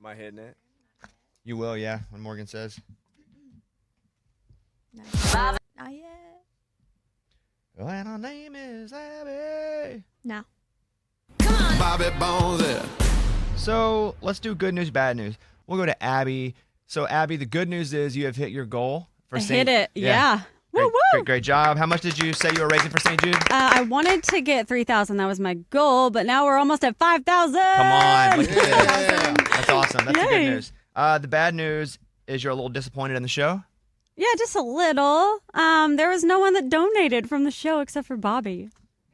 Am I hitting it? You will, yeah, when Morgan says. Not yet. And her name is Abby. No. Bobby Bones there. So let's do good news, bad news. We'll go to Abby. So Abby, the good news is you have hit your goal for I St. hit it. Yeah. Great, Woo woo. great job. How much did you say you were raising for St. Jude? I wanted to get 3,000. That was my goal, but now we're almost at 5,000. Come on. Look at this. That's awesome. That's the good Yay. news. The bad news is you're a little disappointed in the show. Yeah, just a little. There was no one that donated from the show except for Bobby.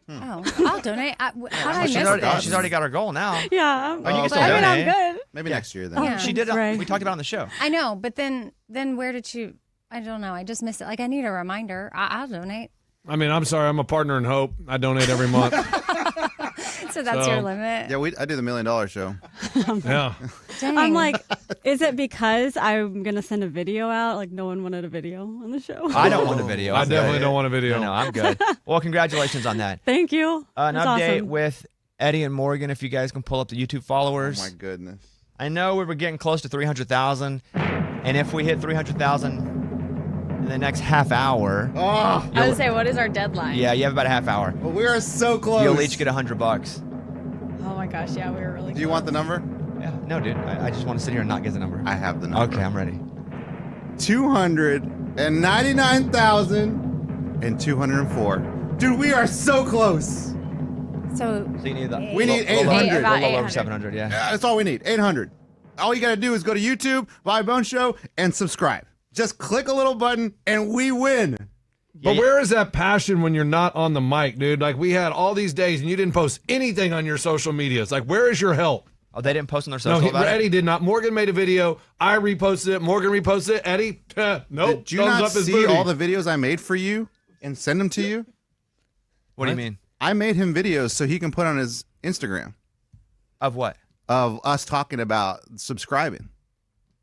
Oh, I'll donate. How did I miss this? She's already got her goal now. Yeah. Oh, you can but still I mean, donate. I'm good. Maybe Yeah. next year then. Oh, Yeah. She did. Right. We talked about it on the show. I know, but then where did you? I don't know. I just missed it. Like I need a reminder. I'll donate. I mean, I'm sorry. I'm a partner in hope. I donate every month. So that's your limit. Yeah, I do the $1 Million Show. Yeah. Dang. I'm like, is it because I'm going to send a video out? Like, no one wanted a video on the show. I don't want a video. I I'm definitely good. don't want a video. No, I'm good. Well, congratulations on that. Thank you. An That's update awesome. with Eddie and Morgan, if you guys can pull up the YouTube Oh followers. my goodness. I know we were getting close to 300,000, and if we hit 300,000 in the next half hour, Oh, I would say, what is our deadline? yeah, you have about a half hour. well, we are so close. You'll each get $100. Oh my gosh, yeah, we were really Do you want the number? Yeah, no, dude, I just want to sit here and not get the number. I have the number. Okay, I'm ready. 299,204. Dude, we are so close. So So you need the. We need little- 800. About A little over 800. 700, yeah. Yeah, that's all we need. 800. All you got to do is go to YouTube, Bobby Bones Show, and subscribe. Just click a little button, and we win. But where is that passion when you're not on the mic, dude? Like, we had all these days and you didn't post anything on your social media. It's like, where is your help? Oh, they didn't post on their No, social about Eddie it? did not. Morgan made a video. I reposted it. Morgan reposted it. Eddie, nope. Did you thumbs not up his see booty. all the videos I made for you and send them to you? What do you mean? I made him videos so he can put on his Instagram Of what? of us talking about subscribing.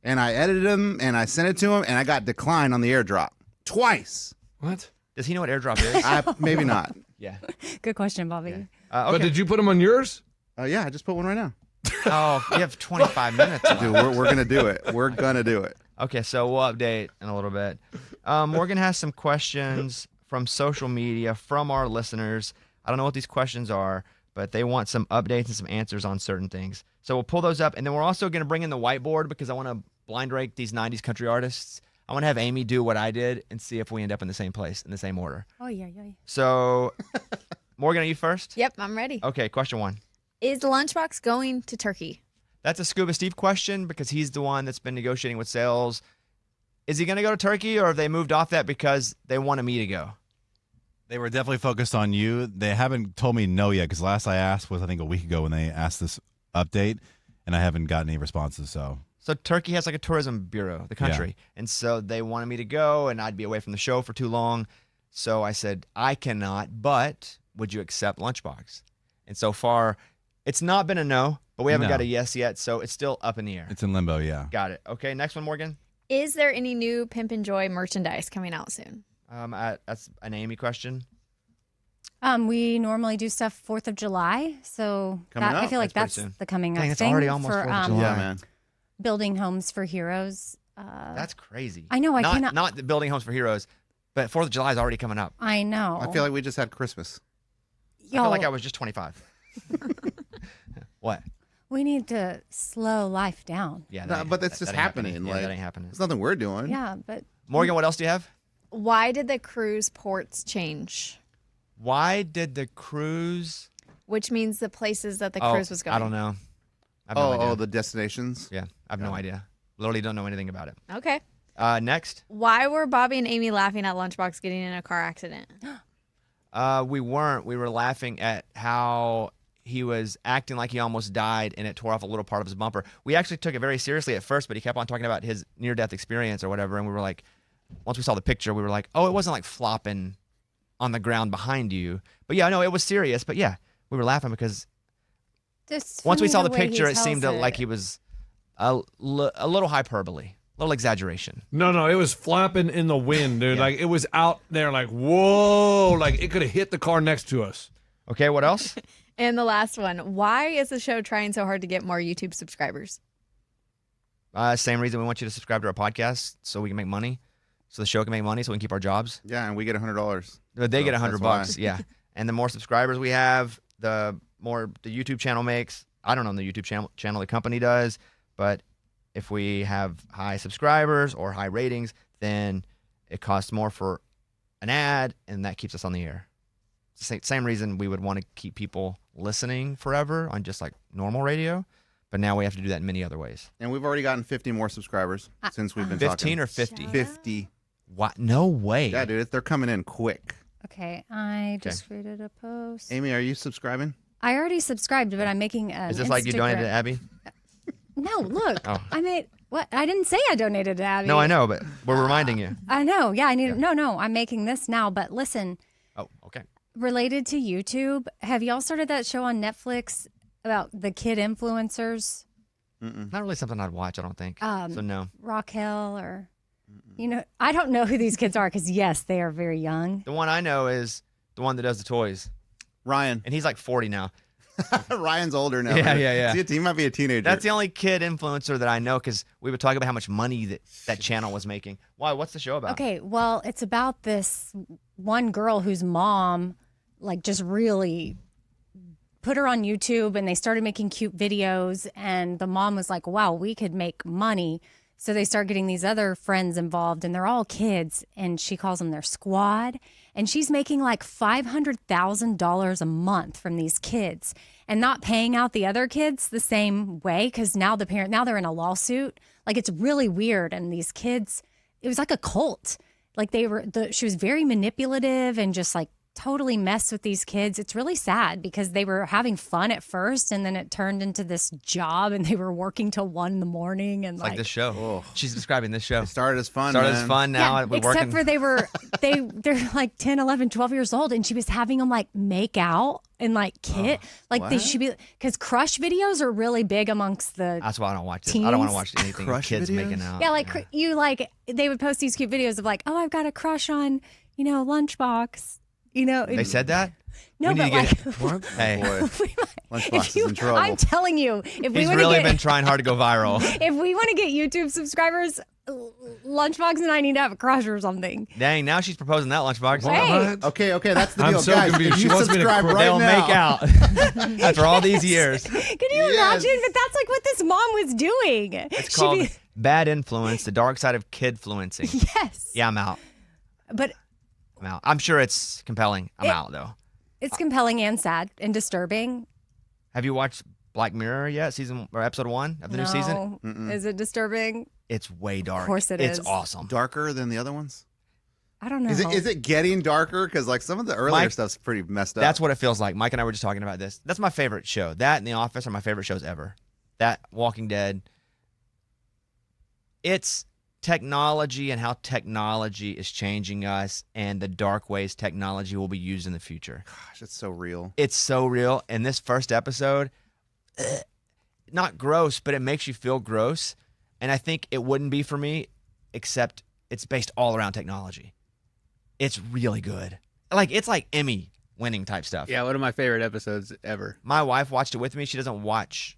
And I edited them, and I sent it to him, and I got declined on the airdrop. Twice. What? Does he know what airdrop is? Maybe not. Yeah. good question, Bobby. Okay. But did you put them on yours? Yeah, I just put one right now. Oh, you have 25 minutes left. Dude, we're going to do it. We're going to do it. Okay, so we'll update in a little bit. Morgan has some questions from social media from our listeners. I don't know what these questions are, but they want some updates and some answers on certain things. So we'll pull those up, and then we're also going to bring in the whiteboard because I want to blind rate these 90s country artists. I want to have Amy do what I did and see if we end up in the same place, in the same order. Oh yeah. So, Morgan, are you first? Yep, I'm ready. Okay, question one. Is Lunchbox going to Turkey? That's a Scuba Steve question because he's the one that's been negotiating with sales. Is he going to go to Turkey, or have they moved off that because they wanted me to go? They were definitely focused on you. They haven't told me no yet because last I asked was I think a week ago when they asked this update, and I haven't gotten any responses. So Turkey has like a tourism bureau, the country. And so they wanted me to go, and I'd be away from the show for too long. So I said, I cannot, but would you accept Lunchbox? And so far, it's not been a no, but we haven't No. got a yes yet. So it's still up in the air. it's in limbo. Yeah. Got it. Okay, next one, Morgan. Is there any new Pimp and Joy merchandise coming out soon? That's an Amy question. We normally do stuff 4th of July, so Coming I up. feel like That's that's pretty soon. the coming Dang, up it's thing already almost for 4th of July. Yeah, man. building homes for heroes. That's crazy. I know, I not, cannot- Not the building homes for heroes, but 4th of July is already coming up. I know. I feel like we just had Christmas. I feel like I was just 25. What? we need to slow life down. Yeah, No, ain't- but that's just ain't happening. happening. Yeah, Like, that ain't happening. It's nothing we're doing. Yeah, but Morgan, what else do you have? Why did the cruise ports change? Why did the cruise? Which means the places that the cruise was going. I don't know. I have no idea. The destinations. Yeah, I have no idea. Literally don't know anything about it. Okay. Next, Why were Bobby and Amy laughing at Lunchbox getting in a car accident? we weren't. We were laughing at how he was acting like he almost died and it tore off a little part of his bumper. We actually took it very seriously at first, but he kept on talking about his near-death experience or whatever, and we were like, once we saw the picture, we were like, oh, it wasn't like flopping on the ground behind you. But yeah, no, it was serious. But yeah, we were laughing because just once we funny saw the way he picture, it tells seemed like he was a little hyperbole, a little exaggeration. No, it was flapping in the wind, dude. Yeah. Like, it was out there like, whoa. Like, it could have hit the car next to us. Okay, what else? And the last one, why is the show trying so hard to get more YouTube subscribers? Same reason we want you to subscribe to our podcast so we can make money, so the show can make money, so we can keep our jobs. Yeah, and we get $100. But they get that's $100, why. yeah. And the more subscribers we have, the more the YouTube channel makes. I don't know the YouTube channel the company does, but if we have high subscribers or high ratings, then it costs more for an ad, and that keeps us on the air. It's the same reason we would want to keep people listening forever on just like normal radio, but now we have to do that in many other ways. And we've already gotten 50 more subscribers since we've been 15 talking. or 50? 50. What? No way. Yeah, dude, they're coming in quick. Okay, I just created a post. Amy, are you subscribing? I already subscribed, but I'm making an Is this like you donated to Abby? No, look. Oh. I made what? I didn't say I donated to Abby. No, I know, but we're reminding you. I know. Yeah, I need. No. I'm making this now. But listen, Oh, okay. related to YouTube, have y'all started that show on Netflix about the kid influencers, Not really something I'd watch, I don't think. So no. Raquel or, I don't know who these kids are because yes, they are very young. The one I know is the one that does the toys, Ryan. and he's like 40 now. Ryan's older now. Yeah, yeah. He might be a teenager. That's the only kid influencer that I know because we would talk about how much money that channel was making. Why? What's the show about? Okay, well, it's about this one girl whose mom, like, just really put her on YouTube, and they started making cute videos, and the mom was like, wow, we could make money. So they start getting these other friends involved, and they're all kids, and she calls them their squad. And she's making like $500,000 a month from these kids and not paying out the other kids the same way because now they're in a lawsuit. Like, it's really weird. And these kids, it was like a cult. Like, she was very manipulative and just like totally messed with these kids. It's really sad because they were having fun at first, and then it turned into this job, and they were working till 1 a.m. and It's like this show. She's describing this show. It started as fun. Started man. as fun. Now we're except working. for they're like 10, 11, 12 years old, and she was having them like make out and like kit. Like they what? should be, because crush videos are really big amongst the That's why I don't watch this. I don't want to teens. watch anything with Crush kids videos? making out. yeah, like they would post these cute videos of like, oh, I've got a crush on, Lunchbox. They said that? No, We need but to get- like, What? Hey. Boy. Lunchbox if you- is in trouble. I'm telling you, if we He's want really to get been trying hard to go viral. if we want to get YouTube subscribers, Lunchbox and I need to have a crush or something. Dang, now she's proposing that lunchbox. Hey. Okay, that's the I'm deal. so Guys, confused. if She you wants me to subscribe quit. right They'll now, make out after all these years. Can you imagine? But that's like what this mom was doing. It's She'd called be- Bad Influence, the dark side of kid-fluencing. yes. Yeah, I'm out. But I'm out. I'm sure it's compelling. I'm out, though. it's compelling and sad and disturbing. Have you watched Black Mirror yet? Episode 1 of the new season? No. Is it disturbing? It's way dark. Of course it it's is. awesome. darker than the other ones. I don't know. Is it getting darker? Because like some of the earlier Mike, stuff's pretty messed up. That's what it feels like. Mike and I were just talking about this. That's my favorite show. That and The Office are my favorite shows ever. That, Walking Dead. It's technology and how technology is changing us and the dark ways technology will be used in the future. Gosh, it's so real. It's so real. And this first episode, not gross, but it makes you feel gross. And I think it wouldn't be for me, except it's based all around technology. It's really good. It's like Emmy winning type stuff. Yeah, one of my favorite episodes ever. My wife watched it with me. She doesn't watch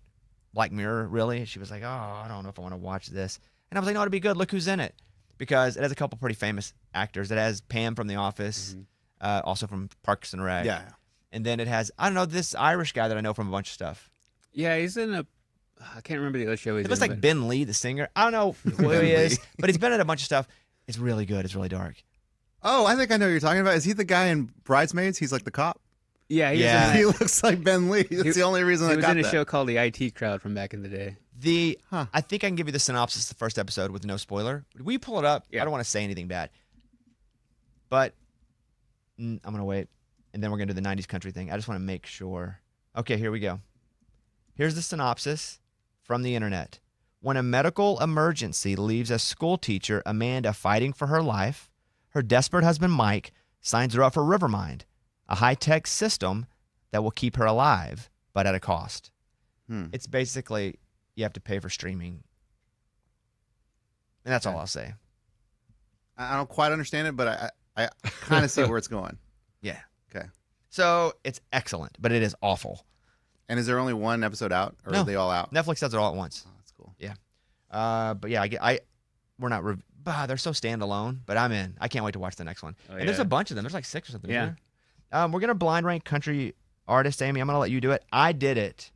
Black Mirror, really. She was like, oh, I don't know if I want to watch this. And I was like, no, it'll be good. Look who's in it. Because it has a couple pretty famous actors. It has Pam from The Office, also from Parks and Rec. Yeah. And then it has, I don't know, this Irish guy that I know from a bunch of stuff. Yeah, he's in a. I can't remember the other show he's It looks in. like but- Ben Lee, the singer. I don't know who he is, but he's been in a bunch of stuff. It's really good. It's really dark. Oh, I think I know what you're talking about. Is he the guy in Bridesmaids? He's like the cop. Yeah, he Yeah. was He in, looks like Ben Lee. That's the only reason he I was got in a that. show called The IT Crowd from back in the day. I think I can give you the synopsis of the first episode with no spoiler. We pull it up. Yeah. I don't want to say anything bad. But I'm going to wait. And then we're going to do the 90s country thing. I just want to make sure. Okay, here we go. Here's the synopsis from the internet. When a medical emergency leaves a school teacher, Amanda, fighting for her life, her desperate husband, Mike, signs her up for Rivermind, a high-tech system that will keep her alive, but at a cost. It's basically you have to pay for streaming. And that's all I'll say. I don't quite understand it, but I kind of see where it's going. Yeah. Okay. So it's excellent, but it is awful. And is there only one episode out, or No. are they all out? Netflix does it all at once. Oh, that's cool. Yeah. But yeah, we're not. They're so standalone, but I'm in. I can't wait to watch the next one. Oh, And there's yeah. a bunch of them. There's like 6 or something. Yeah. Isn't there? We're gonna blind rank country artists, Amy. I'm gonna let you do it. I did it,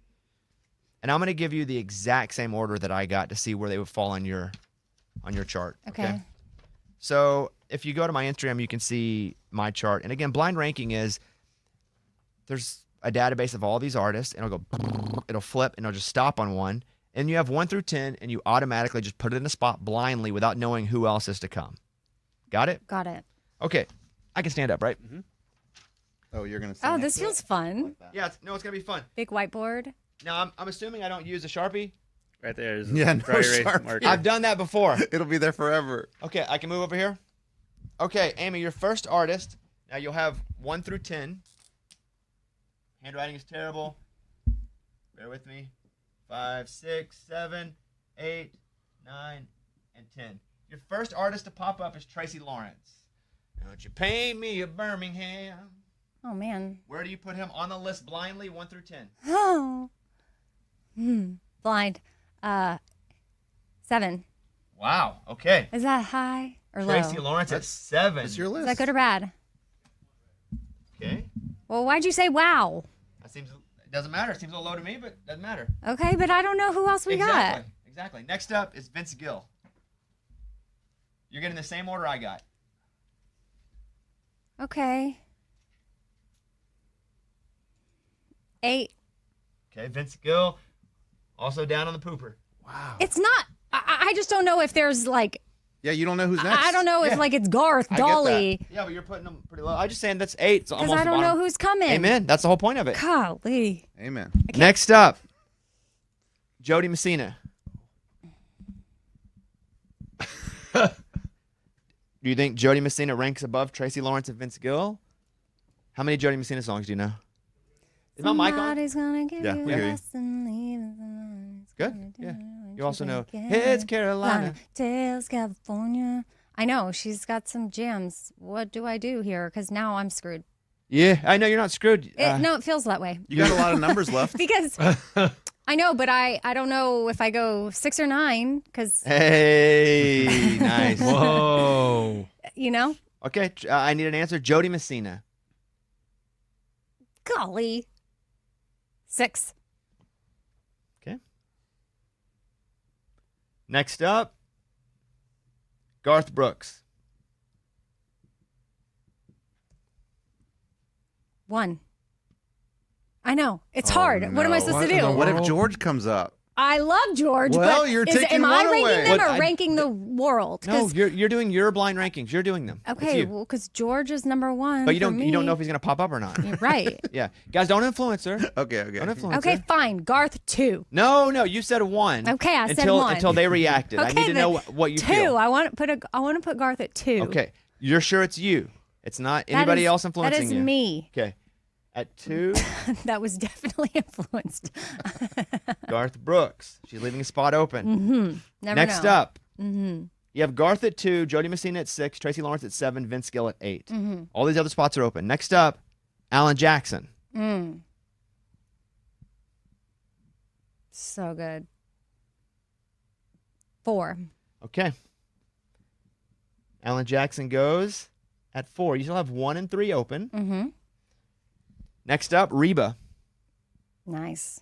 and I'm gonna give you the exact same order that I got to see where they would fall on your chart. Okay. So if you go to my Instagram, you can see my chart. And again, blind ranking is there's a database of all these artists, and it'll flip, and it'll just stop on one. And you have 1 through 10, and you automatically just put it in a spot blindly without knowing who else is to come. Got it? Got it. Okay. I can stand up, right? Oh, you're gonna. Oh, this feels fun. Yeah. It's going to be fun. Big whiteboard. Now, I'm assuming I don't use a Sharpie. Right there is Yeah, no dry erase Sharpie. marker. I've done that before. It'll be there forever. Okay, I can move over here. Okay, Amy, your first artist. Now you'll have 1 through 10. Handwriting is terrible. Bear with me. 5, 6, 7, 8, 9, and 10. Your first artist to pop up is Tracy Lawrence. Don't you pay me a Birmingham? Oh man. Where do you put him on the list blindly, 1 through 10? Oh. Blind. 7. Wow. Okay. Is that high or low? Tracy Lawrence at 7. That's your Is list. that good or bad? Okay. Well, why'd you say wow? That seems. It doesn't matter. It seems a little low to me, but doesn't matter. Okay, but I don't know who else we Exactly. Next up is Vince Gill. You're getting the same order I got. got. Okay. 8. Okay, Vince Gill, also down on the pooper. Wow. It's not. I just don't know if there's like. Yeah, you don't know who's next. I don't know if Yeah. like it's Garth, I get Dolly, Yeah, but you're putting them pretty low. I'm just saying that's 8. because I don't know who's coming. Amen. That's the whole point of it. Golly. Amen. Next up, Jody Messina. Do you think Jody Messina ranks above Tracy Lawrence and Vince Gill? How many Jody Messina songs do you know? Is my mic on? Somebody's gonna give Yeah, you we a hear you. lesson, leaving someone's Good, gonna do yeah. what You also know can. Heads Carolina. Tails California. I know she's got some jams. What do I do here? Because now I'm screwed. Yeah, I know you're not screwed. No, it feels that way You got a lot of numbers left. because I know, but I don't know if I go 6 or 9 because Hey, nice. Whoa. you know, Okay, I need an answer. Jody Messina. golly, 6. Okay. Next up, Garth Brooks. 1. I know it's hard. What am I no. supposed to What in do? the What if world? George comes up? I love George. Well, but you're taking am I one ranking away. them But or ranking the world? No, 'Cause- you're doing your blind rankings. You're doing them. It's okay, you. well, because George is number 1. But you for don't know if me. he's gonna pop up or not. You're right. Yeah, guys, don't influence her. Okay, okay. Don't influence Okay, her. fine. Garth 2. No, you said 1. Okay, I said until 1. until they reacted. I Okay, need to know then what you 2. feel. I want to put Garth at 2. Okay, you're sure it's you. It's not anybody else influencing That is you. me. Okay, at 2, That was definitely influenced. Garth Brooks. She's leaving a spot open. Never Next know. up, you have Garth at 2, Jody Messina at 6, Tracy Lawrence at 7, Vince Gill at 8. All these other spots are open. Next up, Alan Jackson. So good. 4. Okay. Alan Jackson goes at 4. You still have 1 and 3 open. Mm-hmm. Next up, Reba. Nice.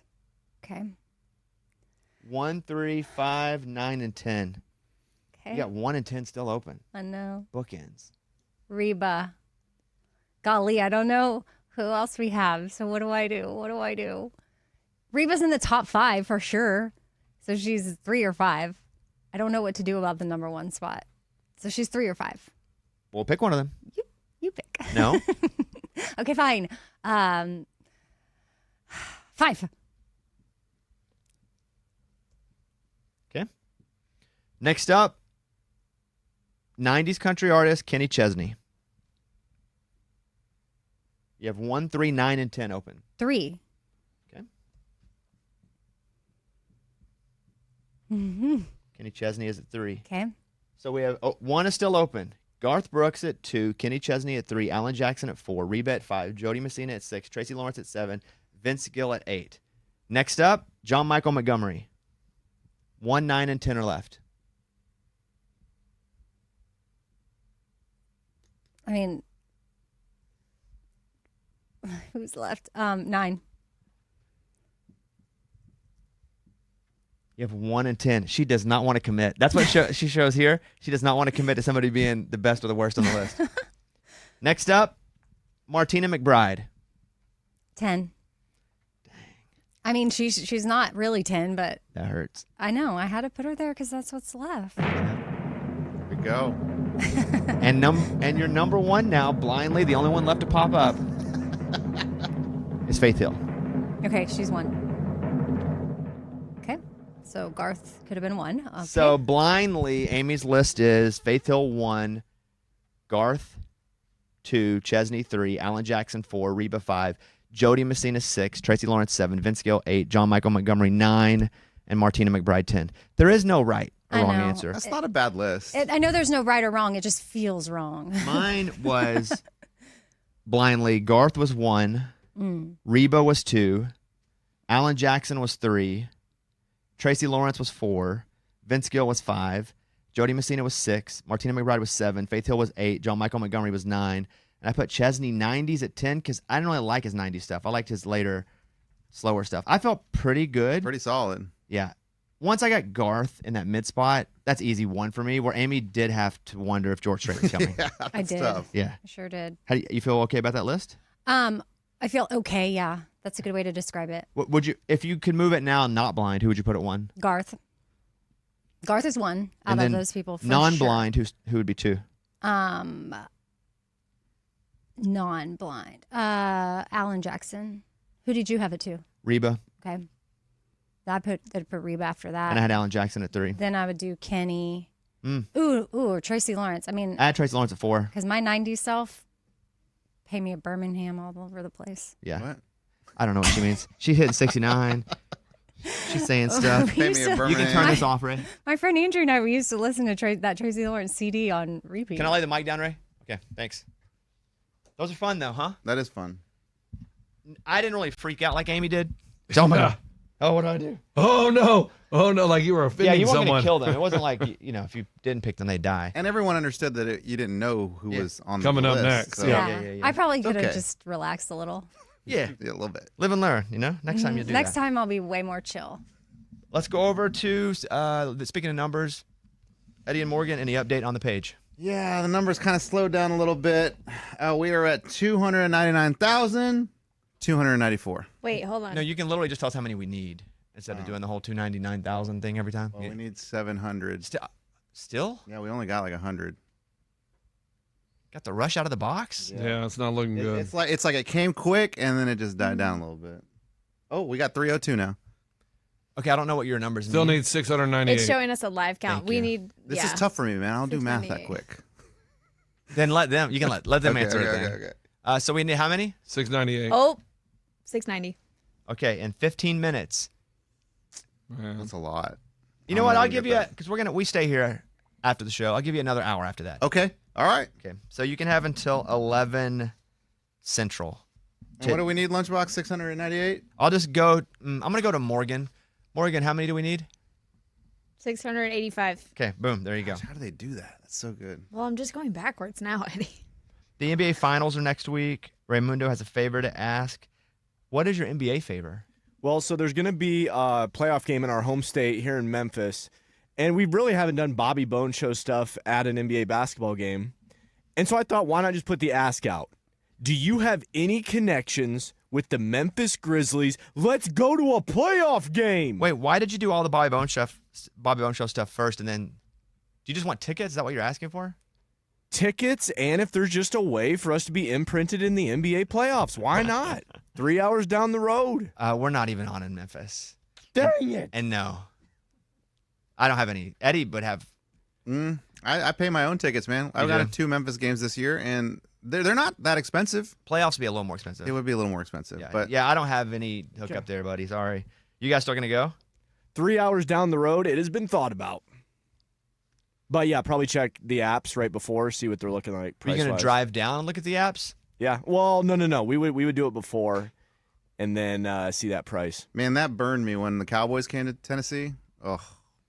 Okay. 1, 3, 5, 9, and 10. Okay. You got 1 and 10 still open. I know. Bookends. Reba. Golly, I don't know who else we have. So what do I do? Reba's in the top 5 for sure. So she's 3 or 5. I don't know what to do about the number 1 spot. So she's 3 or 5. We'll pick one of them. You pick. No? Okay, fine. 5. Okay. Next up, 90s country artist Kenny Chesney. You have 1, 3, 9, and 10 open. 3. Okay. Mm-hmm. Kenny Chesney is at 3. Okay. So we have 1 is still open. Garth Brooks at 2, Kenny Chesney at 3, Alan Jackson at 4, Reba at 5, Jody Messina at 6, Tracy Lawrence at 7, Vince Gill at 8. Next up, John Michael Montgomery. 1, 9, and 10 are left. I mean, who's left? 9. You have 1 and 10. She does not want to commit. That's what she shows here. She does not want to commit to somebody being the best or the worst on the list. Next up, Martina McBride. 10. Dang. I mean, she's not really 10, but That hurts. I know I had to put her there because that's what's left. Here we go. And your number one now, blindly, the only one left to pop up, is Faith Hill. Okay, she's 1. Okay, so Garth could have been 1. Okay. So blindly, Amy's list is Faith Hill 1, Garth 2, Chesney 3, Alan Jackson 4, Reba 5, Jody Messina 6, Tracy Lawrence 7, Vince Gill 8, John Michael Montgomery 9, and Martina McBride 10. There is no right or I wrong know. answer. That's not a bad list. I know there's no right or wrong. It just feels wrong. Mine was blindly. Garth was 1, Mm. Reba was 2, Alan Jackson was 3, Tracy Lawrence was 4, Vince Gill was 5, Jody Messina was 6, Martina McBride was 7, Faith Hill was 8, John Michael Montgomery was 9, and I put Chesney 90s at 10 because I didn't really like his 90s stuff. I liked his later, slower stuff. I felt pretty good. Pretty solid. Yeah. Once I got Garth in that mid spot, that's easy 1 for me, where Amy did have to wonder if George Strait was coming. Yeah, I that's did. tough. Yeah. I sure did. How do you feel okay about that list? I feel okay. Yeah, that's a good way to describe it. Would you, if you could move it now, not blind, who would you put at 1? Garth. Garth is 1 out And of then those people. For Non-blind, who would be 2? Sure. Non-blind. Alan Jackson. Who did you have it to? Reba, Okay. I'd put Reba after that. and I had Alan Jackson at 3. Then I would do Kenny. Mm. Ooh, Tracy Lawrence. I mean, I had Tracy Lawrence at 4. because my 90s self pay me at Birmingham all over the place. Yeah. What? I don't know what she means. She hit 69. She's saying stuff. We Pay used me a to- You Birmingham. can turn this off, Ray. My friend Andrew and I, we used to listen to that Tracy Lawrence CD on repeat. Can I lay the mic down, Ray? Okay, thanks. Those are fun, though, huh? That is fun. I didn't really freak out like Amy did. Oh, my God. Oh, what do I do? Oh no! Like you were Yeah, offending you weren't going someone. to kill them. It wasn't like, if you didn't pick them, they'd die. And everyone understood that you didn't know who Yeah. was on Coming the up list. next, So, yeah. I probably could have okay. just relaxed a little. Yeah. yeah, a little bit. Live and learn, Next time you do Next that. time I'll be way more chill. Let's go over to, speaking of numbers, Eddie and Morgan, any update on the page? Yeah, the numbers kind of slowed down a little bit. We are at 299,294. Wait, hold on. No, you can literally just tell us how many we need instead of doing the whole 299,000 thing every time. Well, we need 700. Still? Yeah, we only got like 100. Got the rush out of the box? Yeah, it's not looking good. It's like it came quick and then it just died down a little bit. Oh, we got 302 now. Okay, I don't know what your numbers Still mean. need 698. It's showing us a live count. Thank We you. need. This yeah. is tough for me, man. I don't do math that 698. quick. Then let them. You can let them answer it. Then. Okay. So we need how many? 698. Oh, 690. Okay, in 15 minutes. Yeah. That's a lot. You know I'm what? not I'll gonna give get you because we stay here after the show. I'll give you another hour after that. Okay. All right. Okay. So you can have until 11 Central. And what do we need, Lunchbox? 698? I'll just go. I'm gonna go to Morgan. Morgan, how many do we need? 685. Okay, boom. There you go. Gosh, how do they do that? That's so good. Well, I'm just going backwards now, Eddie. The NBA Finals are next week. Raymundo has a favor to ask. What is your NBA favor? Well, so there's going to be a playoff game in our home state here in Memphis, and we really haven't done Bobby Bone Show stuff at an NBA basketball game. And so I thought, why not just put the ask out? Do you have any connections with the Memphis Grizzlies? Let's go to a playoff game. Wait, why did you do all the Bobby Bone Show stuff first, and then do you just want tickets? Is that what you're asking for? Tickets, and if there's just a way for us to be imprinted in the NBA playoffs, why not? 3 hours down the road. We're not even on in Memphis. Dang it. And no, I don't have any. Eddie would have. I pay my own tickets, man. I've do? got 2 Memphis games this year, and they're not that expensive. Playoffs would be a little more expensive. It would be a little more expensive. Yeah, but yeah, I don't have any hookup there, buddy. Sorry. You guys still gonna go? 3 hours down the road, it has been thought about. But yeah, probably check the apps right before, see what they're looking like. Are you price-wise. gonna drive down and look at the apps? Yeah. Well, no. We would do it before, and then see that price. man, that burned me when the Cowboys came to Tennessee. Oh,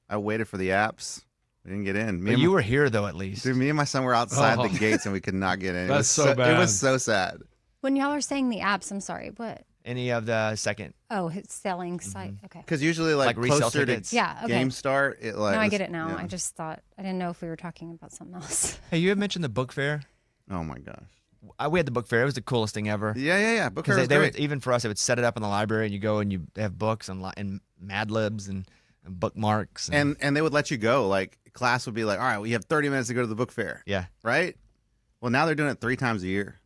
I waited for the apps. We didn't get in. But you were here though, at least. Dude, me and my son were outside Oh. the gates and we could not get in. That's so It bad. was so sad. When y'all are saying the apps, I'm sorry, what? Any of the second. Oh, it's selling site. Okay. Because usually, like resale closer to tickets. Yeah, okay. game start, it like. No, I was- get it now. yeah. I just thought, I didn't know if we were talking about something else. Hey, you had mentioned the book fair. Oh my gosh. We had the book fair. It was the coolest thing ever. Yeah. Book fair Because was they great. would, even for us, they would set it up in the library, and you go and you have books and Mad Libs and bookmarks. and they would let you go. Like class would be like, all right, well, you have 30 minutes to go to the book fair. yeah. Right. Well, now they're doing it 3 times a year.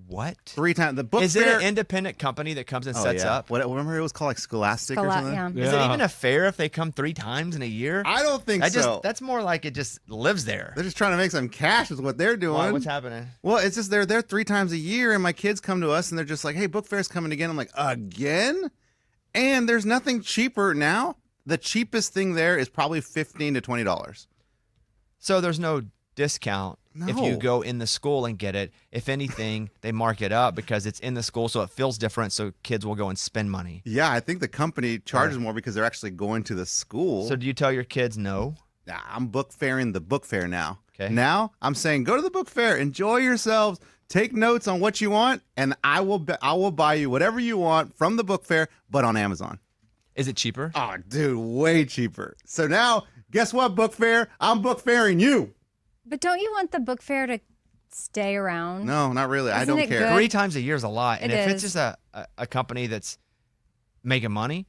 What? 3 times. The book Is fair. it an independent company that comes and Oh, sets yeah. up? What? Remember, it was called like Scholastic or something. Yeah. Is it even a fair if they come 3 times in a year? I don't think so. That's more like it just lives there. They're just trying to make some cash, is what they're doing. Why, what's happening? Well, it's just they're there 3 times a year, and my kids come to us and they're just like, "Hey, book fair's coming again." I'm like, "Again?" And there's nothing cheaper now. The cheapest thing there is probably $15 to $20. So there's no discount if you No. go in the school and get it. If anything, they mark it up because it's in the school, so it feels different. So kids will go and spend money. Yeah, I think the company charges more because they're actually going to the school. So do you tell your kids no? Nah, I'm book fairing the book fair now. Okay. Now I'm saying go to the book fair, enjoy yourselves, take notes on what you want, and I will buy you whatever you want from the book fair, but on Amazon. Is it cheaper? Oh, dude, way cheaper. So now, guess what, book fair? I'm book fairing you. But don't you want the book fair to stay around? No, not really. I Isn't don't it care. good? 3 times a year is a lot. And It if it's is. just a company that's making money,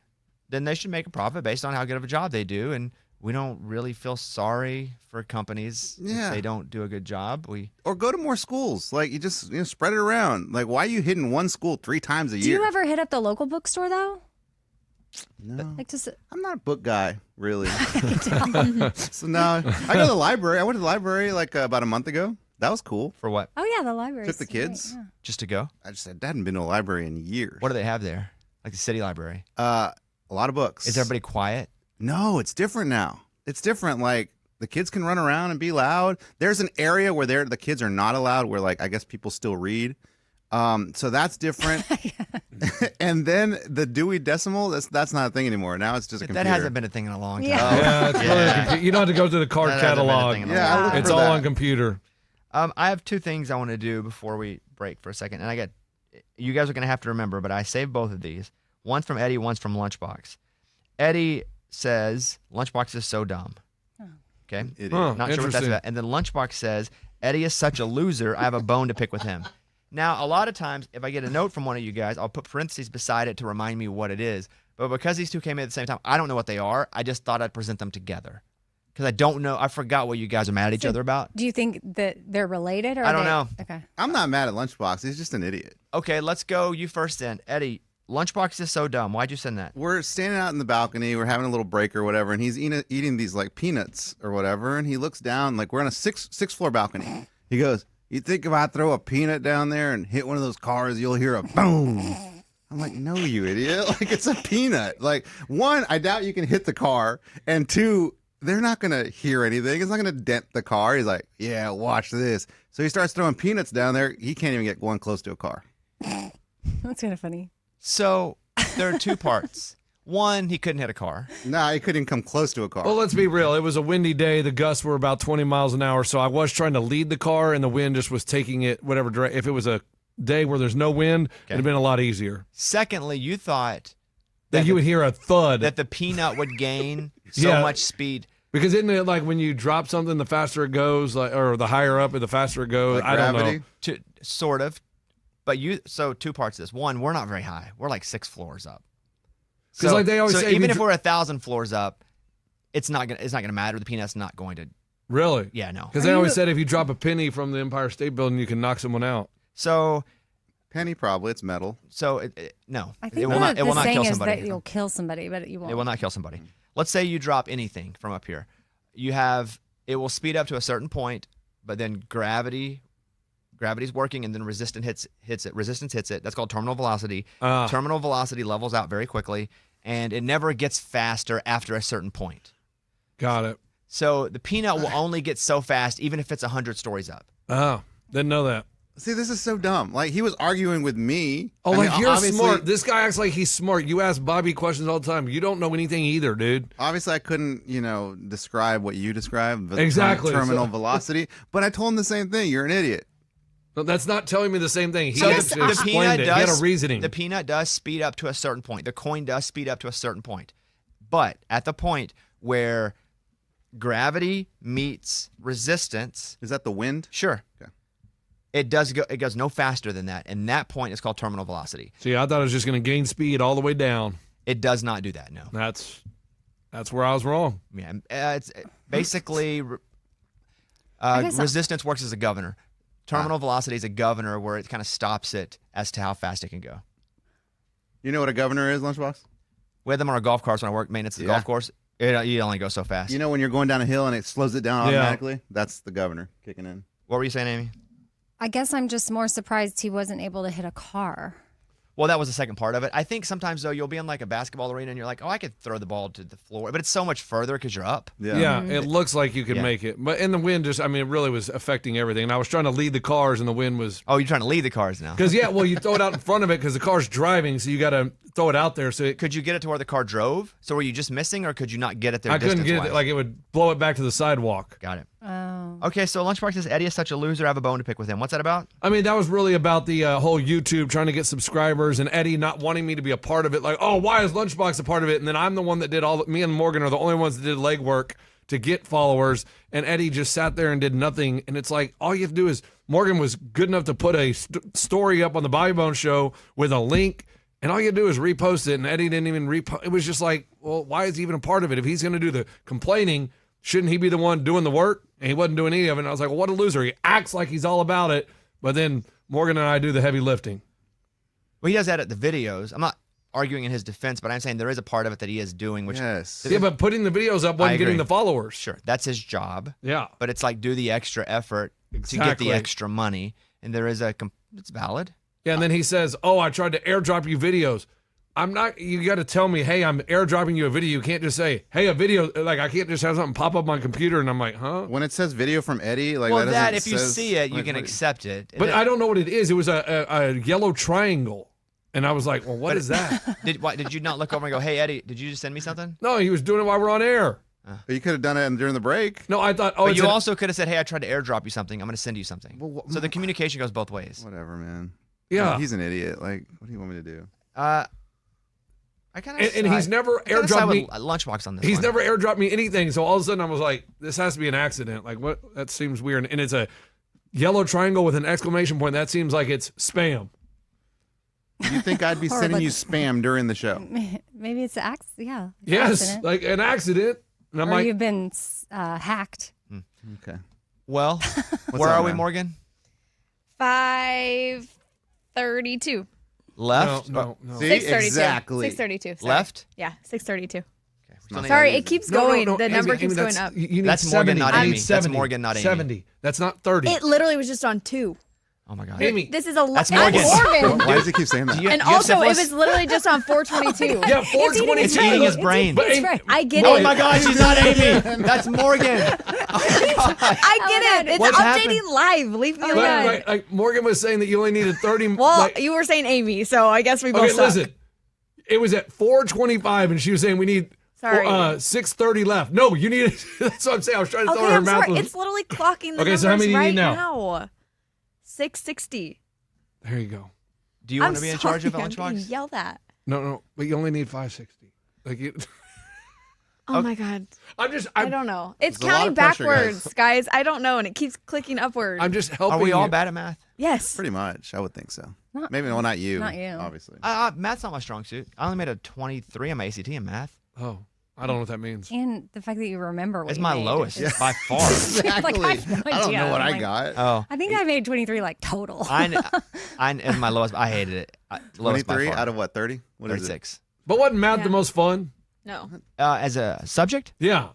then they should make a profit based on how good of a job they do. And we don't really feel sorry for companies Yeah. if they don't do a good job. Or go to more schools. Like, you just spread it around. Like, why are you hitting one school 3 times a Do year? you ever hit up the local bookstore though? No. Like just I'm not a book guy, really. So no, I go to the library. I went to the library like about a month ago. That was cool. For what? oh yeah, the library. Took the kids. Just to go? I just hadn't been to a library in years. What do they have there? Like the city library? A lot of books. Is everybody quiet? No, it's different now. It's different. Like the kids can run around and be loud. There's an area where the kids are not allowed. Where like I guess people still read. So that's different. And then the Dewey Decimal, that's not a thing anymore. Now it's just a computer. That hasn't been a thing in a long time. Yeah. Yeah, it's really Yeah. you don't have to go to the card That hasn't been a catalog. thing in a Yeah, I look It's for all that. on computer. I have 2 things I want to do before we break for a second. And you guys are going to have to remember, but I saved both of these. One's from Eddie, one's from Lunchbox. Eddie says, Lunchbox is so dumb. Okay? Idiot. Huh, Not sure what that's interesting. about. And then Lunchbox says, Eddie is such a loser. I have a bone to pick with him. Now, a lot of times, if I get a note from one of you guys, I'll put parentheses beside it to remind me what it is. But because these 2 came in at the same time, I don't know what they are. I just thought I'd present them together. Because I don't know. I forgot what you guys are mad at each other about. Do you think that they're related? Or I don't know. Okay. I'm not mad at Lunchbox. He's just an idiot. Okay, let's go. You first then. Eddie, Lunchbox is so dumb. Why'd you send that? We're standing out in the balcony. We're having a little break or whatever, and he's eating these like peanuts or whatever. And he looks down, like we're on a sixth floor balcony. He goes, "You think if I throw a peanut down there and hit one of those cars, you'll hear a boom?" I'm like, "No, you idiot! Like it's a peanut. Like 1, I doubt you can hit the car, and 2, they're not gonna hear anything. It's not gonna dent the car." He's like, "Yeah, watch this." So he starts throwing peanuts down there. He can't even get one close to a car. That's kind of funny. So there are 2 parts. 1, he couldn't hit a car. Nah, he couldn't come close to a car. Well, let's be real. It was a windy day. The gusts were about 20 miles an hour, so I was trying to lead the car, and the wind just was taking it whatever direction. If it was a day where there's no wind, it'd have been a lot easier. Secondly, you thought Then you would hear a thud. that the peanut would gain so Yeah. much speed. Because isn't it like when you drop something, the faster it goes, like, or the higher up, the faster it goes? Like I don't gravity? know. Sort of. But so 2 parts of this. 1, we're not very high. We're like 6 floors up. 'Cause like they always say, even if if you we're 1,000 floors up, it's not gonna matter. The peanut's not going to. Really? Yeah, no. Because they always said if you drop a penny from the Empire State Building, you can knock someone out. So Penny probably. It's metal. No, I it think will not. the It will not saying kill is somebody. that you'll kill somebody, but you won't. It will not kill somebody. Let's say you drop anything from up here. It will speed up to a certain point, but then gravity's working, and then resistance hits it. That's called terminal velocity. Terminal velocity levels out very quickly, and it never gets faster after a certain point. Got it. So the peanut will only get so fast, even if it's 100 stories up. Oh, didn't know that. See, this is so dumb. Like, he was arguing with me. Oh, I like mean, you're obviously- smart. This guy acts like he's smart. You ask Bobby questions all the time. You don't know anything either, dude. Obviously, I couldn't, describe what you described. The Exactly. Terminal velocity. But I told him the same thing. You're an idiot. No, that's not telling me the same thing. He So just the explained peanut it. does. He had a reasoning. The peanut does speed up to a certain point. The coin does speed up to a certain point, but at the point where gravity meets resistance, Is that the wind? sure, Okay. it does go. It goes no faster than that, and that point is called terminal velocity. See, I thought it was just going to gain speed all the way down. It does not do that. No. That's where I was wrong. Yeah, it's basically I guess resistance works as a governor. Terminal velocity is a governor where it kind of stops it as to how fast it can go. You know what a governor is, Lunchbox? We had them on our golf carts when I worked maintenance at the Yeah. golf course. You only go so fast. You know when you're going down a hill and it slows it down Yeah. automatically? That's the governor kicking in. What were you saying, Amy? I guess I'm just more surprised he wasn't able to hit a car. Well, that was the second part of it. I think sometimes, though, you'll be in like a basketball arena and you're like, oh, I could throw the ball to the floor. But it's so much further because you're up. Yeah, it looks like you could Yeah. make it. But in the wind, it really was affecting everything. And I was trying to lead the cars, and the wind was. Oh, you're trying to lead the cars now. Because, you throw it out in front of it because the car's driving, so you got to throw it out there. So it, Could you get it to where the car drove? So were you just missing, or could you not get it there? I couldn't get it. distance-wise? Like, it would blow it back to the sidewalk. Got it. Oh. Okay, so Lunchbox says Eddie is such a loser. I have a bone to pick with him. What's that about? I mean, that was really about the whole YouTube trying to get subscribers and Eddie not wanting me to be a part of it. Like, oh, why is Lunchbox a part of it? And then I'm the one that did me and Morgan are the only ones that did legwork to get followers. And Eddie just sat there and did nothing. And it's like, all you have to do is, Morgan was good enough to put a story up on the Bobby Bone Show with a link. And all you do is repost it. And Eddie didn't even repost. It was just like, well, why is he even a part of it? If he's going to do the complaining, shouldn't he be the one doing the work? And he wasn't doing any of it. And I was like, well, what a loser. He acts like he's all about it. But then Morgan and I do the heavy lifting. Well, he does edit the videos. I'm not arguing in his defense, but I'm saying there is a part of it that he is doing, which Yes. Yeah, but putting the videos up I wasn't agree. getting the followers. sure, that's his job. Yeah. But it's like do the extra effort to get Exactly. the extra money, and there is it's valid. Yeah, and then he says, oh, I tried to airdrop you videos. I'm not, you got to tell me, hey, I'm airdropping you a video. You can't just say, hey, a video, like I can't just have something pop up on my computer and I'm like, huh? When it says video from Eddie, like Well, that, that doesn't if you says- see it, you like, can what- accept it. But I don't know what it is. It was a yellow triangle. And I was like, well, what is that? Did you not look over and go, hey, Eddie, did you just send me something? No, he was doing it while we're on air. But you could have done it during the break. No, I thought, oh, But it's you an- also could have said, hey, I tried to airdrop you something. I'm going to send you something. Well, So the communication goes both ways. Whatever, man. Yeah. He's an idiot. Like, what do you want me to do? I kind of and he's never airdropped me. Lunchbox on this. He's one. never airdropped me anything. So all of a sudden I was like, this has to be an accident. Like, what? That seems weird. And it's a yellow triangle with an exclamation point. That seems like it's spam. You think I'd be Or sending like- you spam during the show? Maybe it's an yeah. Yes, accident. like an accident. And I'm Or like, you've been hacked. Okay. Well, where up, are we, man? Morgan? 5:32. Left? no. See, 6:32. exactly. 6:32. Sorry. Left? Yeah, 6:32. Still need- Sorry, it keeps going. No, the Amy, number Amy, keeps going that's- up. You need That's Morgan, 70. not You Amy. need That's 70. Morgan, not Amy. 70. That's not 30. It literally was just on 2. Oh my God. Amy. This is a lot. That's Morgan. Why does he keep saying that? Do you- And do you have also, it syphilis? was literally just on 422. Yeah, 420. It's eating his brain. But Amy, I get Oh it. my God, she's not Amy. That's Morgan. I get it. It's What's updating live. Leave me alone. like Morgan was saying that you only needed 30. Well, like, you were saying Amy, so I guess we both okay, suck. listen. It was at 4:25, and she was saying we need Sorry. 6:30 left. No, you need. That's what I'm saying. I was trying to tell Okay, her I'm math. sorry. It's literally clocking the Okay, numbers so how many do you right need now? 660. There you go. Do you want to be in charge of I'm being Lunchbox? yelled at. No, but you only need 560. Like you. Oh my God. I don't know. It's There's a lot counting of pressure, backwards, guys. I don't know, and it keeps clicking upward. I'm just helping. Are we all you. bad at math? Yes. Pretty much. I would think so. Not- Maybe, well, not you. Not you. Obviously. Math's not my strong suit. I only made a 23 on my ACT in math. Oh, I don't know what that means. And the fact that you remember what It's you my made lowest is- by far. Exactly. Like, I have no I don't idea. know what I Like, got. Oh, I think I made 23 like total. it's my lowest. I hated it. Lowest by 23 far. out of what, 30? What is it? 36. But wasn't math Yeah. the most fun? No. As a subject, Yeah.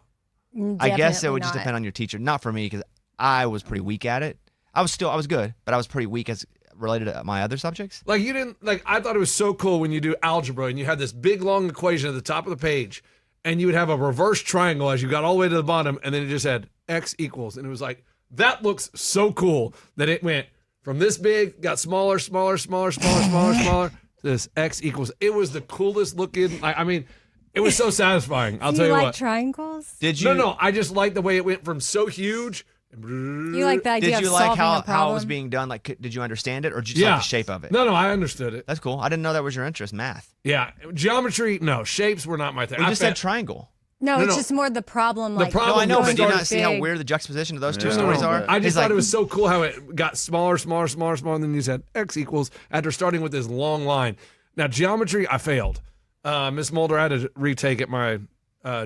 I guess it would Definitely just not. depend on your teacher. Not for me because I was pretty weak at it. I was good, but I was pretty weak as related to my other subjects. Like you didn't like. I thought it was so cool when you do algebra and you had this big long equation at the top of the page, and you would have a reverse triangle as you got all the way to the bottom, and then it just had x equals, and it was like that looks so cool that it went From this big, got smaller, smaller, smaller, smaller, smaller, smaller. This X equals. It was the coolest looking. I mean, it was so satisfying. I'll Do tell you you like what. triangles? Did you? No. I just like the way it went from so huge. You like the idea Did you of like solving a how problem? it was being done? Like, did you understand it, or did you just like the shape of it? No, I understood it. That's cool. I didn't know that was your interest, math. Yeah, geometry. No, shapes were not my thing. We I just said triangle. No, No, it's no. just more the problem. The Like, problem No, I know, was but do you started not see how big. weird the juxtaposition of those two Yeah, stories a little are? bit. I just It's thought like, it was so cool how it got smaller, smaller, smaller, smaller, and then you said X equals after starting with this long line. Now, geometry, I failed. Miss Mulder, I had to retake it my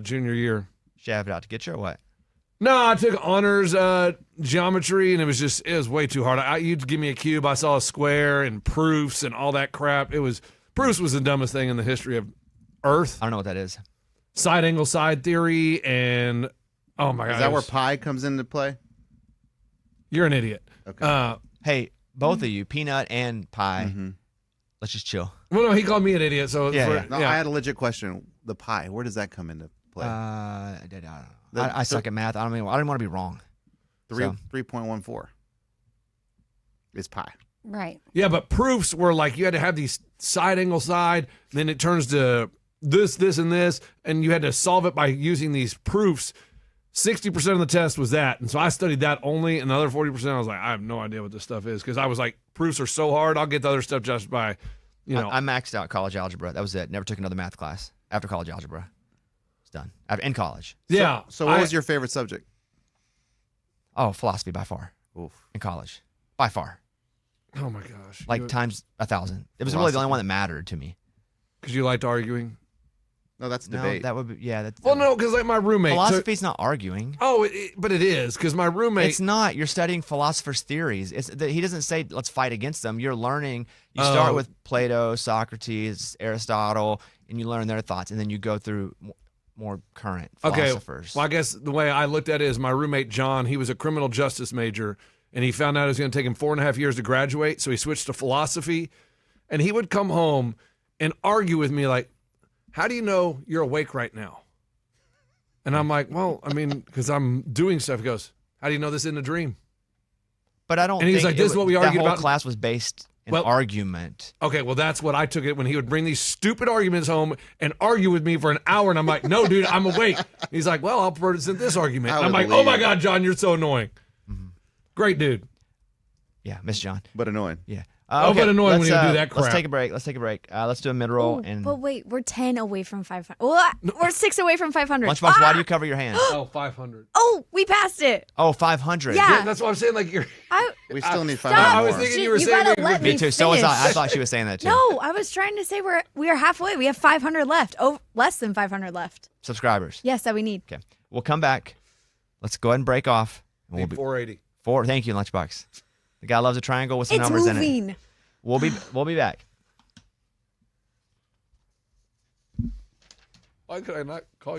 junior year. Shaved out to get you or what? No, I took honors geometry, and it was way too hard. You'd give me a cube, I saw a square and proofs and all that crap. Proofs was the dumbest thing in the history of Earth. I don't know what that is. Side angle side theory, and oh my god, Is that where pi comes into play? you're an idiot. Okay. Hey, both of you, peanut and pie. Mhm. Let's just chill. Well, no, he called me an idiot. So Yeah. No, I had a legit question. The pi, where does that come into play? I don't know. The- I suck at math. I didn't want to be wrong. 3.14 is pi. Right. Yeah, but proofs were like you had to have these side angle side, then it turns to this, and this, and you had to solve it by using these proofs. 60% of the test was that, and so I studied that only, and the other 40% I was like, I have no idea what this stuff is because I was like, proofs are so hard. I'll get the other stuff just by, I maxed out college algebra. That was it. Never took another math class after college algebra. It's done. In college. Yeah. So what was your favorite subject? Oh, philosophy by far. Oof. In college. By far. Oh my gosh. Like times 1,000. It was really the only one that mattered to me. Because you liked arguing? No, that's No, debate. that would be, yeah. That's, Well, no, because like my roommate. philosophy's not arguing. But it is because my roommate. It's not. You're studying philosophers' theories. He doesn't say let's fight against them. You're learning. You start with Plato, Socrates, Aristotle, and you learn their thoughts, and then you go through more current philosophers. Well, I guess the way I looked at it is my roommate John. He was a criminal justice major, and he found out it was going to take him 4.5 years to graduate, so he switched to philosophy. And he would come home and argue with me like, "How do you know you're awake right now?" And I'm like, "Well, I mean, because I'm doing stuff." He goes, "How do you know this isn't a dream?" But I don't. And he's think like, "This is what we argued that whole about." class was based in argument. Okay, well, that's what I took it when he would bring these stupid arguments home and argue with me for an hour. And I'm like, "No, dude, I'm awake." He's like, "Well, I'll present this argument." And I'm like, "Oh my God, John, you're so annoying." Great dude. Yeah, Miss John. But annoying. Yeah. But annoying when you do that crap. Let's take a break. Let's do a mid-roll. And But wait, we're 10 away from 500. Well, we're 6 away from 500. Lunchbox, why do you cover your hand? Oh, 500. Oh, we passed it. Oh, 500. Yeah. That's what I'm saying. Like, you're. We still need Stop. 500 I was more. thinking you were You saying gotta we let would me Me too. So was I. I finish. thought she was saying that too. No, I was trying to say we are halfway. We have 500 left. Oh, less than 500 left. Subscribers. Yes, that we need. Okay. We'll come back. Let's go ahead and break off. And Need 480. Thank you, Lunchbox. The guy loves a triangle with some It's numbers in moving. it. We'll be back. Why could I not call you?